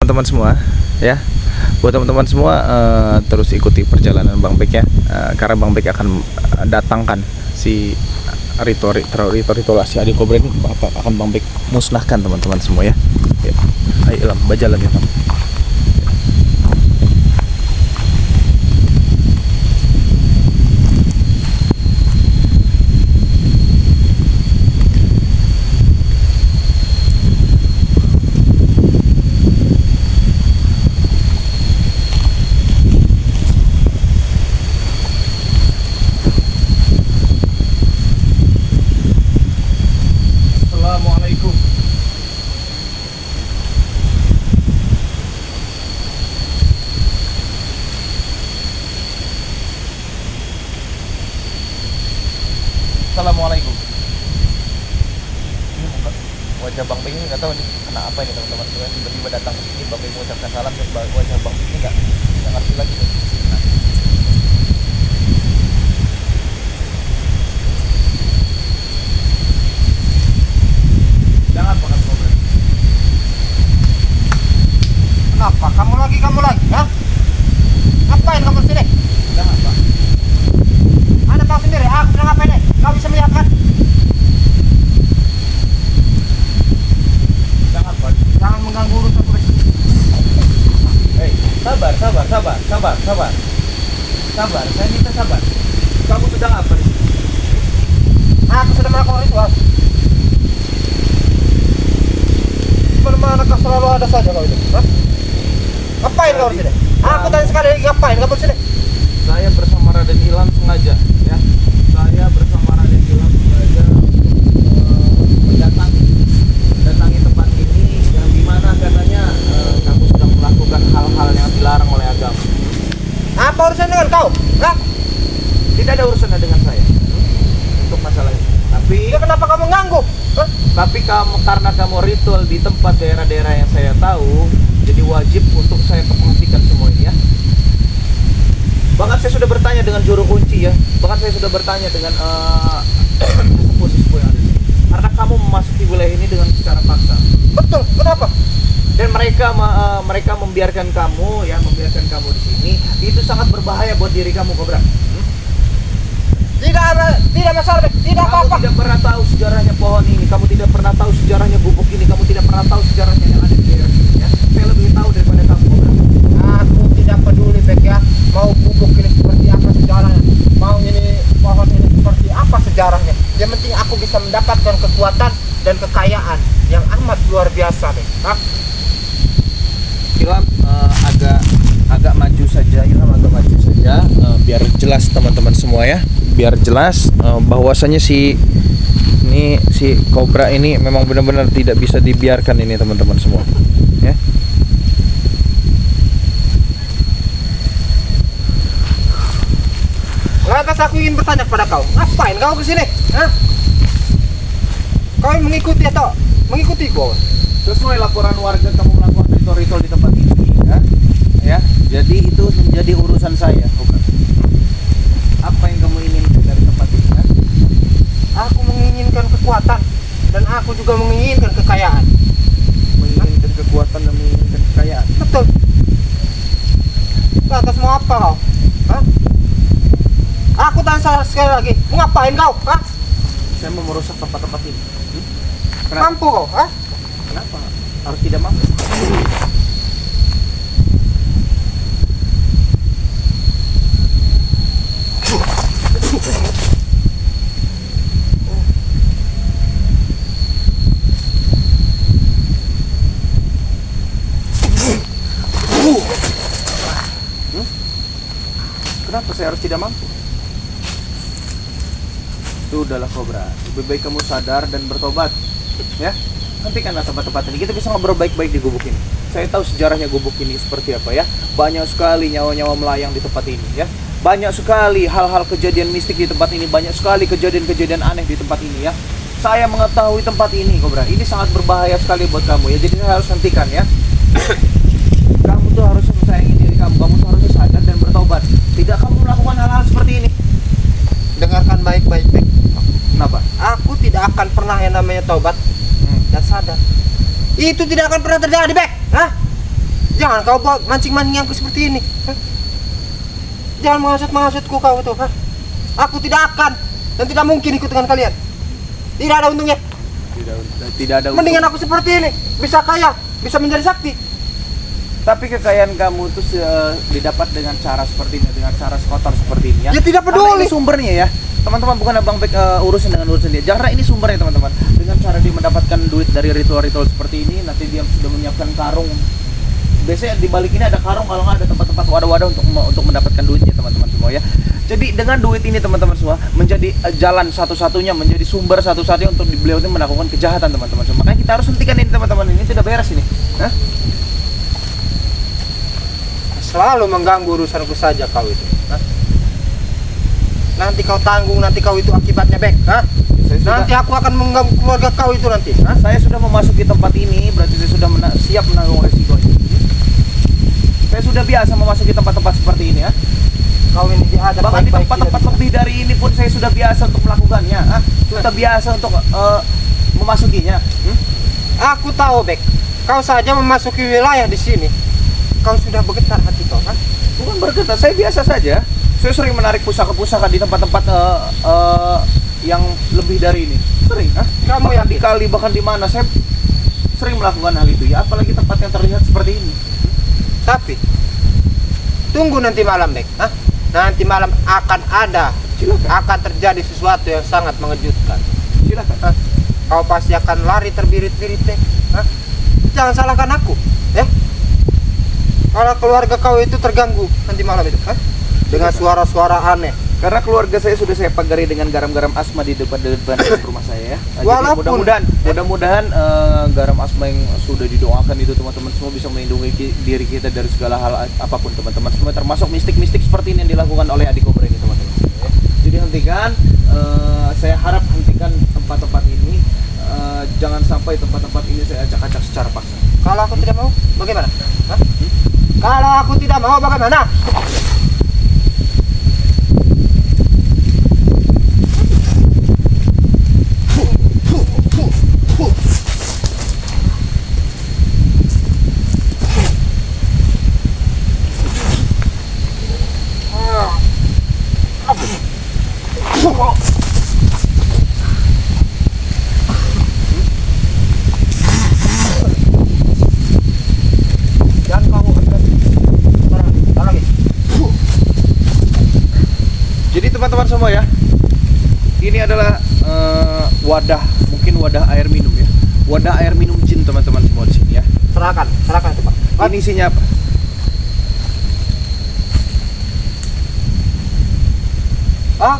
teman-teman semua ya. Buat teman-teman semua terus ikuti perjalanan Bang Bek ya. Karena Bang Bek akan datangkan si ritual si Adi Kobra ini akan Bang Bek musnahkan teman-teman semua ya. Ya. Ayo Lam, bajalan ya Lam. Assalamualaikum. Ini bukan wajah Bang Bek ini, nggak tahu nih kena apa ini teman-teman. Tiba-tiba datang ke sini, Bang Bek mengucapkan salam dan wajah Bang Bek ini nggak ngerti lagi nih. Nah. Jangan makan Kobra. Kenapa? Kamu lagi? Hah? Ngapain kamu sini? Jangan Pak. Anda tahu sendiri, aku sedang ngapain nih? Kau bisa melihat kan? Jangan Pak. Jangan mengganggu urusanku. Hei, sabar. Sabar, saya minta sabar. Kamu sedang apa nih? Aku sedang melakukan ritual. Mana kau selalu ada saja kau ini? Hah? Ngapain kau di sini? Aku tanya sekali lagi, ngapain kamu di sini? Saya bersama Raden Ilham sengaja ya. Saya bersama Raden Ilham sengaja mendatangi tempat ini yang dimana katanya kamu sedang melakukan hal-hal yang dilarang oleh agama. Apa urusan dengan kau? Hah? Tidak ada urusannya dengan saya untuk masalah ini. Ya, kenapa kamu ganggu? Hah? Tapi karena kamu ritual di tempat daerah-daerah yang saya tahu, jadi wajib untuk saya menghentikan semua ini ya. Bahkan saya sudah bertanya dengan juru kunci ya. Bahkan saya sudah bertanya dengan sesepuh-sesepuh yang ada di sini. Karena kamu memasuki wilayah ini dengan secara paksa. Betul, kenapa? Dan mereka membiarkan kamu di sini. Itu sangat berbahaya buat diri kamu, Kobra. Tidak masalah, tidak apa-apa. Kamu tidak pernah tahu sejarahnya pohon ini. Kamu tidak pernah tahu sejarahnya bubuk ini. Kamu tidak pernah tahu sejarahnya yang ada di daerah sini ya. Saya lebih tahu daripada kamu, Kobra. Aku tidak peduli Bek ya. Mau bubuk ini seperti apa sejarahnya, mau ini pohon ini seperti apa sejarahnya. Yang penting aku bisa mendapatkan kekuatan dan kekayaan yang amat luar biasa Bek. Hah? Ilham agak maju saja, biar jelas teman-teman semua ya. Biar jelas bahwasanya si Kobra ini memang benar-benar tidak bisa dibiarkan ini teman-teman semua ya. Lantas aku ingin bertanya kepada kau, ngapain kau kesini? Hah? Kau mengikuti atau mengikutiku? Sesuai laporan warga kamu melakukan ritual di tempat ini ya. Jadi itu menjadi urusan saya, Kobra. Apa yang kamu inginkan dari tempat ini ya? Aku menginginkan kekuatan dan aku juga menginginkan kekayaan. Menginginkan kekuatan dan menginginkan kekayaan. Betul. Lantas mau apa kau? Hah? Aku tanya sekali lagi, mau ngapain kau? Hah? Saya mau merusak tempat-tempat ini. Mampu kau? Hah? Kenapa? Harus tidak mampu. Kenapa saya harus tidak mampu? Itu udahlah Kobra. Lebih baik kamu sadar dan bertobat. Ya, hentikanlah tempat-tempat ini. Kita bisa ngobrol baik-baik di gubuk ini. Saya tahu sejarahnya gubuk ini seperti apa ya. Banyak sekali nyawa-nyawa melayang di tempat ini ya. Banyak sekali hal-hal kejadian mistik di tempat ini. Banyak sekali kejadian-kejadian aneh di tempat ini ya. Saya mengetahui tempat ini, Kobra. Ini sangat berbahaya sekali buat kamu ya. Jadi saya harus hentikan ya. Kamu tuh harus menyayangi diri kamu. Kamu tuh harus sadar dan bertobat. Tidak kamu melakukan hal-hal seperti ini. Dengarkan baik-baik Bek. Kenapa? Aku tidak akan pernah yang namanya taubat dan sadar. Itu tidak akan pernah terjadi Bek. Hah? Jangan kau bawa mancing-mancing aku seperti ini. Hah? Jangan menghasut-menghasutku kau itu. Hah? Aku tidak akan dan tidak mungkin ikut dengan kalian. Tidak ada untungnya. Tidak ada untung. Mendingan aku seperti ini, bisa kaya, bisa menjadi sakti. Tapi kekayaan kamu itu didapat dengan cara seperti ini, dengan cara kotor seperti ini ya. Ya tidak Karena peduli. ini sumbernya ya. Teman-teman, bukan Abang Bek urusin dengan urusan dia. Karena ini sumbernya teman-teman. Dengan cara dia mendapatkan duit dari ritual-ritual seperti ini, nanti dia sudah menyiapkan karung. Biasanya di balik ini ada karung, kalau nggak ada tempat-tempat wadah-wadah untuk mendapatkan duitnya teman-teman semua ya. Jadi dengan duit ini teman-teman semua menjadi jalan satu-satunya, menjadi sumber satu-satunya untuk beliau itu melakukan kejahatan teman-teman semua. Makanya kita harus hentikan ini teman-teman, ini tidak beres ini. Hah? Selalu mengganggu urusanku saja kau itu. Hah? Nanti kau tanggung, nanti kau itu akibatnya, Bek. Hah? Nanti aku akan mengganggu keluarga kau itu nanti. Hah? Saya sudah memasuki tempat ini, berarti saya sudah siap menanggung resikonya. Saya sudah biasa memasuki tempat-tempat seperti ini ya. Kau ini dihadap Bahkan di baik-baik tempat-tempat tidak lebih dari ini pun saya sudah biasa untuk melakukannya. Sudah biasa untuk memasukinya. bisa. Aku tahu, Bek. Kau saja memasuki wilayah di sini. Kau sudah bergetar hati kau, kan? Bukan bergetar, saya biasa saja. Saya sering menarik pusaka-pusaka di tempat-tempat yang lebih dari ini. Sering, Kamu bahkan yakin? di kali, bahkan di mana saya sering melakukan hal itu ya. Apalagi tempat yang terlihat seperti ini. Tapi tunggu nanti malam, Bek. Hah? Nanti malam akan ada, Silakan, akan terjadi sesuatu yang sangat mengejutkan. silakan. Hah? Kau pasti akan lari terbirit-birit, Bek. Hah? Jangan salahkan aku, ya. Kalau keluarga kau itu terganggu nanti malam itu, hah? Dengan suara-suara aneh. Karena keluarga saya sudah saya pagari dengan garam-garam asma di depan rumah saya ya. Jadi Walaupun- mudah-mudahan garam asma yang sudah didoakan itu teman-teman semua bisa melindungi diri kita dari segala hal apapun teman-teman semua, termasuk mistik-mistik seperti ini yang dilakukan oleh adik Kobra ini teman-teman. Jadi hentikan, saya harap hentikan tempat-tempat ini. Jangan sampai tempat-tempat ini saya acak-acak secara paksa. Kalau aku tidak mau, bagaimana? Hah? Kalau aku tidak mau, bagaimana? Jangan kau sekarang lagi. Jadi teman-teman semua ya, ini adalah wadah, mungkin wadah air minum ya, wadah air minum jin teman-teman semua di sini ya. Serahkan itu, Pak. Ini isinya apa?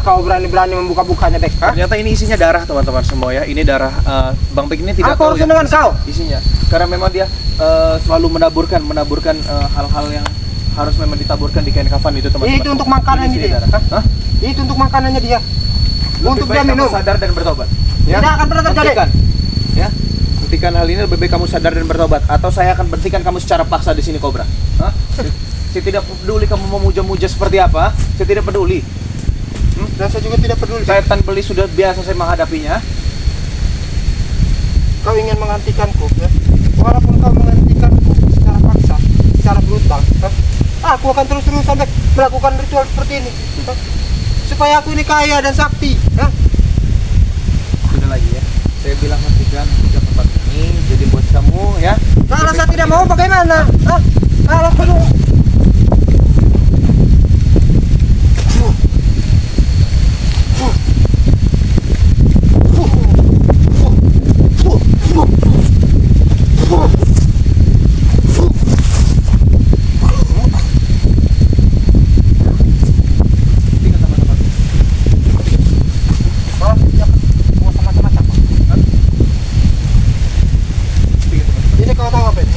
Kau berani-berani membuka-bukanya, Bek. Hah? Ternyata ini isinya darah teman-teman semua ya. Ini darah Bang Bek ini tidak Apa tahu urusan dengan kau? isinya. Karena memang dia selalu menaburkan hal-hal yang harus memang ditaburkan di kain kafan itu teman-teman. Itu untuk makanannya Ini isinya dia. darah. Hah? Itu untuk makanannya dia. Lebih Untuk baik dia kamu minum. sadar dan bertobat. Tidak akan pernah terjadi. Hentikan. Ya. Hentikan hal ini, lebih baik kamu sadar dan bertobat atau saya akan bersihkan kamu secara paksa di sini Kobra. Hah? Saya tidak peduli kamu memuja-muja seperti apa. Saya tidak peduli. Dan saya juga tidak peduli. Setan beli sudah biasa saya menghadapinya. Kau ingin menghentikanku, ya? Walaupun kau menghentikanku secara paksa, secara brutal, aku akan terus-terusan, Bek, melakukan ritual seperti ini, supaya aku ini kaya dan sakti, ya? Sudah lagi ya. Saya bilang hentikan tiga tempat ini. Jadi buat kamu ya. Kalau saya tidak mau, bagaimana? Hah? Kalau perlu. Hentikan tempat-tempat. Kalau tidak mau sama-sama, Hentikan tempat-tempat. ini kau tahu apa ini?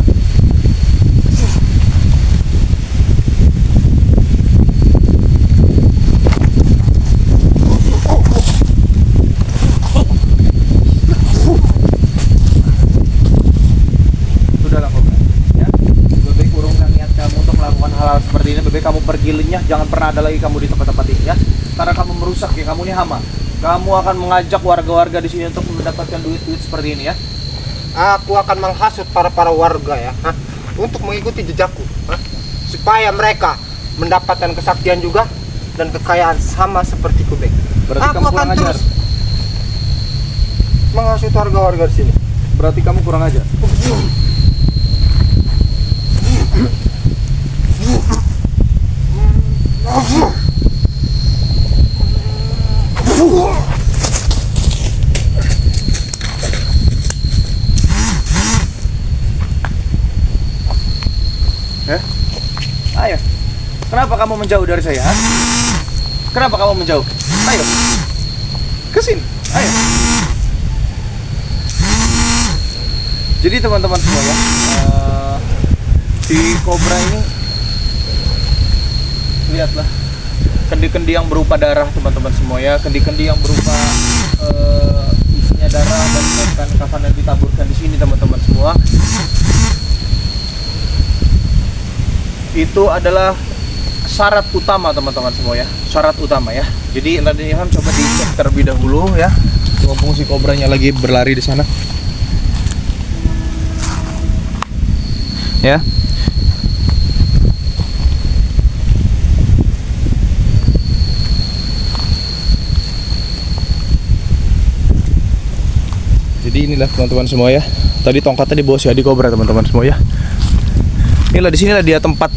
Sudahlah Kobra. Ya. Lebih baik urungkan niat kamu untuk melakukan hal-hal seperti ini. Lebih baik kamu pergi lenyap. Jangan pernah ada lagi kamu di tempat-tempat ini ya. Karena kamu merusak ya. Kamu ini hama. Kamu akan mengajak warga-warga di sini untuk mendapatkan duit-duit seperti ini ya. Aku akan menghasut para warga, ya. Hah? untuk mengikuti jejakku, supaya mereka mendapatkan kesaktian juga dan kekayaan sama sepertiku, Bek. Berarti Aku kamu akan kurang ajar. terus menghasut warga-warga di sini. Berarti kamu kurang ajar. Ayo. Kenapa kamu menjauh dari saya? Ha? Kenapa kamu menjauh? Ayo. Kesini. Ayo. Jadi teman-teman semua ya, si kobra ini, lihatlah kendi-kendi yang berupa darah teman-teman semua ya, kendi-kendi yang berupa isinya darah dan kafan yang ditaburkan di sini teman-teman semua. Itu adalah syarat utama teman-teman semua ya, syarat utama ya. Jadi nanti Ilham coba dicek terlebih dahulu ya, mumpung si kobranya lagi berlari di sana. Ya. Jadi inilah teman-teman semua ya. Tadi tongkatnya dibawa si Adi Kobra teman-teman semua ya. Inilah di sinilah dia tempat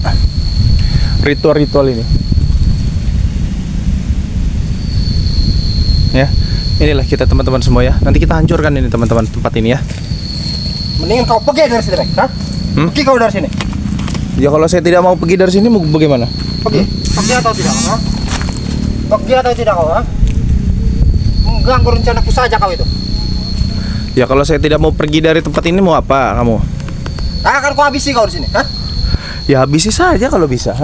ritual-ritual ini. Ya. Inilah kita teman-teman semua ya. Nanti kita hancurkan ini teman-teman tempat ini ya. Mendingan kau pergi dari sini, Bek. Pergi kau dari sini. Ya kalau saya tidak mau pergi dari sini mau bagaimana? Pergi. Pergi atau tidak? Pergi atau tidak kau? Mengganggu rencanaku saja kau itu. Ya kalau saya tidak mau pergi dari tempat ini mau apa kamu? Akan kau habisi kau di sini, Ya habisi saja kalau bisa,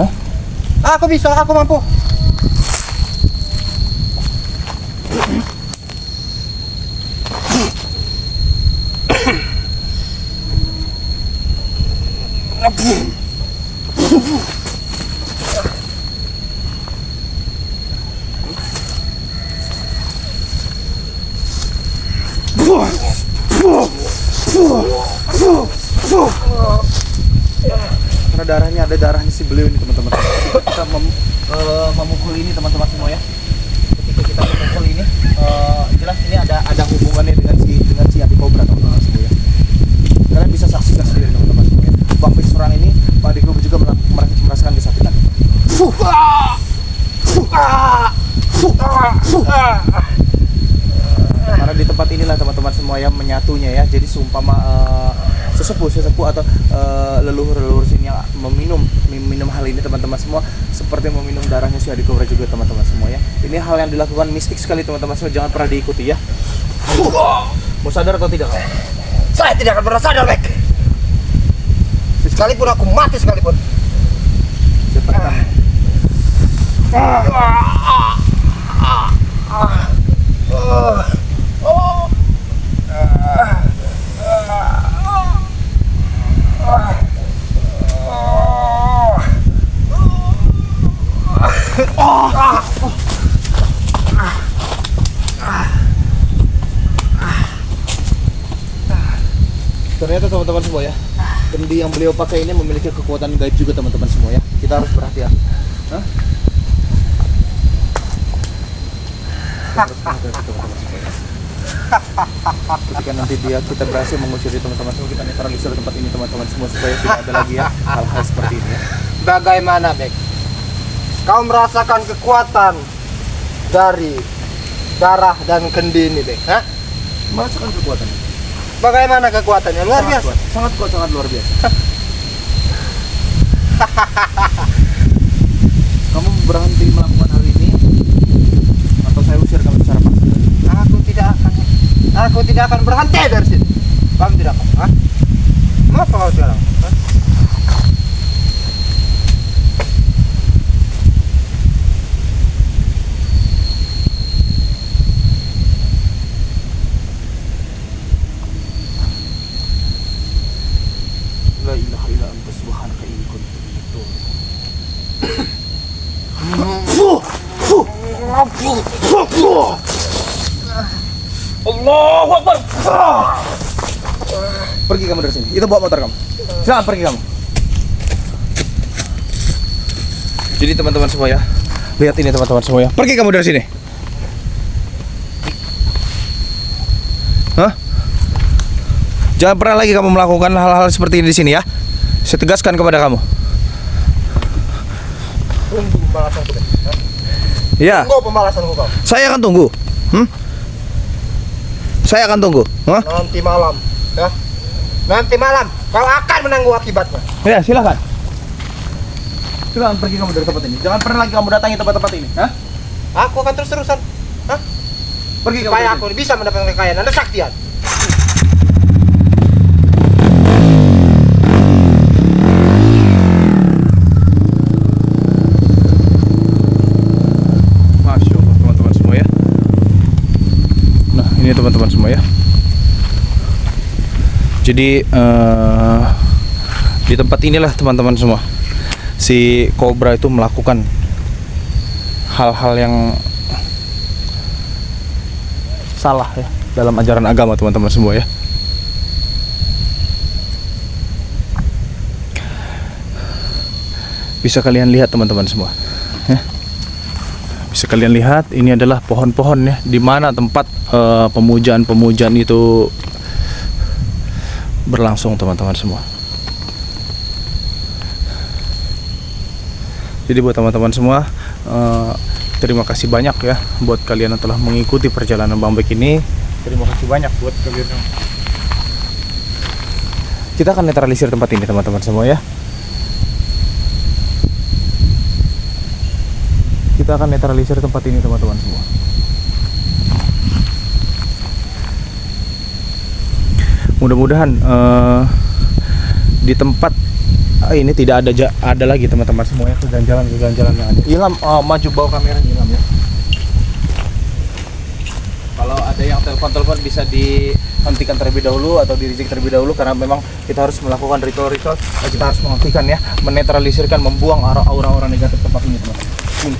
Aku bisa, aku mampu. Karena darahnya ada darahnya si beliau ini teman-teman. Kita memukul ini teman-teman semua ya. Ketika kita memukul ini, jelas ini ada hubungannya dengan si Adi Kobra teman-teman semua ya. Kalian bisa saksikan sendiri teman-teman semua ya. Bang Fix orang ini, Pak Adi Kobra juga merasakan kesakitan. Karena di tempat inilah teman-teman semua ya menyatunya ya. Jadi seumpama sesepuh atau leluhur sini yang meminum hal ini teman-teman semua, seperti meminum darahnya si Adi Kobra juga teman-teman semua ya. Ini hal yang dilakukan mistik sekali teman-teman semua, jangan pernah diikuti ya. Mau sadar atau tidak? Saya tidak akan pernah sadar, Bek. Sekalipun aku mati sekalipun. Cepat. Ternyata teman-teman semua ya, kendi yang beliau pakai ini memiliki kekuatan gaib juga teman-teman semua ya. Kita harus berhati-hati. Ketika nanti kita berhasil mengusir teman-teman semua, kita netralisir tempat ini teman-teman semua supaya tidak ada lagi ya hal-hal seperti ini ya. Bagaimana, Bek? Kau merasakan kekuatan dari darah dan kendi ini, Bek? Merasakan kekuatan. Bagaimana kekuatannya? Luar biasa. Sangat kuat, sangat luar biasa. Kamu berhenti melakukan hal ini atau saya usir kamu secara paksa? Aku tidak akan berhenti dari sini. Kamu tidak apa? Mau apa kau sekarang? La ilaha illa anta subhanaka inni kuntu minadh dhalimin. Allahu Akbar. Pergi kamu dari sini. Itu bawa motor kamu. Silakan pergi kamu. Jadi teman-teman semua ya, lihat ini teman-teman semua ya. Pergi kamu dari sini. Hah? Jangan pernah lagi kamu melakukan hal-hal seperti ini di sini ya. Saya tegaskan kepada kamu. Tunggu pembalasanku deh. Ya. Tunggu pembalasanku kau. Saya akan tunggu. Saya akan tunggu. Hah? Nanti malam, ya. Nanti malam kau akan menanggung akibatnya. Ya, silakan. Silakan pergi kamu dari tempat ini. Jangan pernah lagi kamu datangi tempat-tempat ini. Hah? Aku akan terus-terusan. Hah? Pergi kamu. Supaya dari aku sini. bisa mendapatkan kekayaan dan kesaktian. Masya Allah teman-teman semua ya. Nah ini teman-teman semua ya. Jadi di tempat inilah teman-teman semua si kobra itu melakukan hal-hal yang salah ya dalam ajaran agama teman-teman semua ya. Bisa kalian lihat teman-teman semua ya. Bisa kalian lihat ini adalah pohon-pohon ya, di mana tempat pemujaan-pemujaan itu berlangsung teman-teman semua. Jadi buat teman-teman semua, terima kasih banyak ya buat kalian yang telah mengikuti perjalanan Bang Bek ini. Terima kasih banyak buat kalian. Kita akan netralisir tempat ini teman-teman semua ya. Kita akan netralisir tempat ini teman-teman semua. Mudah-mudahan di tempat ini tidak ada lagi teman-teman semua ya, keganjalan yang ada. Ilham, maju bawa kamera Ilham ya. Kalau ada yang telepon bisa dihentikan terlebih dahulu atau di-reject terlebih dahulu, karena memang kita harus melakukan ritual-ritual. Kita harus menghentikan ya, menetralisirkan, membuang aura-aura negatif tempat ini teman-teman. Ini.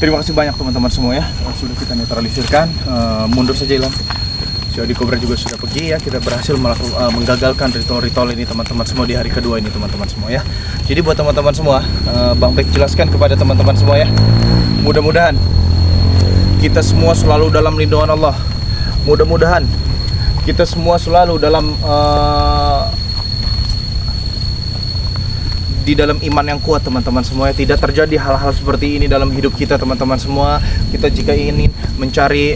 Terima kasih banyak teman-teman semua ya, sudah kita netralisirkan. Mundur saja Ilham. Si Adi Cobra juga sudah pergi ya. Kita berhasil menggagalkan ritual-ritual ini teman-teman semua di hari kedua ini teman-teman semua ya. Jadi buat teman-teman semua, Bang Bek jelaskan kepada teman-teman semua ya. Mudah-mudahan kita semua selalu dalam lindungan Allah. Mudah-mudahan kita semua selalu dalam di dalam iman yang kuat teman-teman semua ya. Tidak terjadi hal-hal seperti ini dalam hidup kita teman-teman semua. Kita jika ingin mencari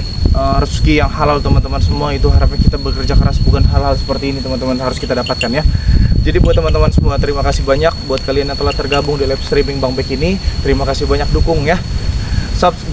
rezeki yang halal teman-teman semua, itu harapnya kita bekerja keras, bukan hal-hal seperti ini teman-teman harus kita dapatkan ya. Jadi buat teman-teman semua, terima kasih banyak buat kalian yang telah tergabung di live streaming Bang Bek ini. Terima kasih banyak dukung ya.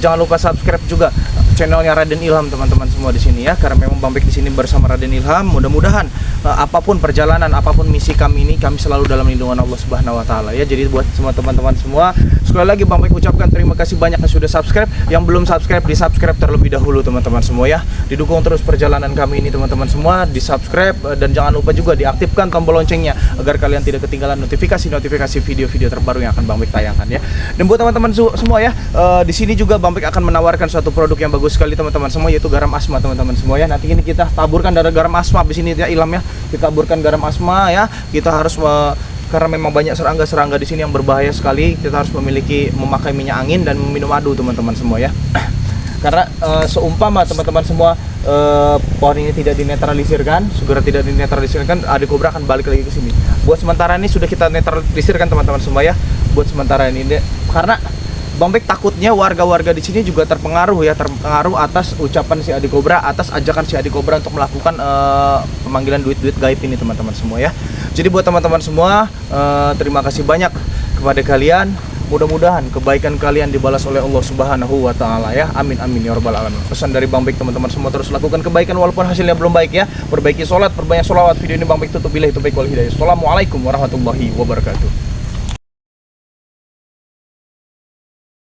Jangan lupa subscribe juga channelnya Raden Ilham teman-teman semua di sini ya, karena memang Bang Bek di sini bersama Raden Ilham. Mudah-mudahan apapun perjalanan, apapun misi kami ini, kami selalu dalam lindungan Allah Subhanahu wa taala ya. Jadi buat semua teman-teman semua, sekali lagi Bang Bek ucapkan terima kasih banyak yang sudah subscribe. Yang belum subscribe, di-subscribe terlebih dahulu teman-teman semua ya. Didukung terus perjalanan kami ini teman-teman semua, di-subscribe dan jangan lupa juga diaktifkan tombol loncengnya agar kalian tidak ketinggalan notifikasi video-video terbaru yang akan Bang Bek tayangkan ya. Dan buat teman-teman semua ya, di sini juga Bang Bek akan menawarkan suatu produk yang bagus sekali teman-teman semua, yaitu garam asma teman-teman semua ya. Nanti ini kita taburkan dari garam asma di sini ya Ilham ya. Kita taburkan garam asma ya. Kita harus karena memang banyak serangga-serangga di sini yang berbahaya sekali, kita harus memakai minyak angin dan meminum madu teman-teman semua ya. Karena seumpama teman-teman semua pohon ini tidak dinetralisirkan, segera tidak dinetralisirkan, Adi Cobra akan balik lagi ke sini. Buat sementara ini sudah kita netralisirkan teman-teman semua ya. Buat sementara ini karena Bang Bek takutnya warga-warga di sini juga terpengaruh atas ucapan si Adi Cobra, atas ajakan si Adi Cobra untuk melakukan pemanggilan duit-duit gaib ini teman-teman semua ya. Jadi buat teman-teman semua, terima kasih banyak kepada kalian. Mudah-mudahan kebaikan kalian dibalas oleh Allah Subhanahu wa taala ya. Amin amin ya rabbal alamin. Pesan dari Bang Bek, teman-teman semua terus lakukan kebaikan walaupun hasilnya belum baik ya. Perbaiki sholat, perbanyak sholawat. Video ini Bang Bek tutup, billahi taufiq wal hidayah. Assalamualaikum warahmatullahi wabarakatuh.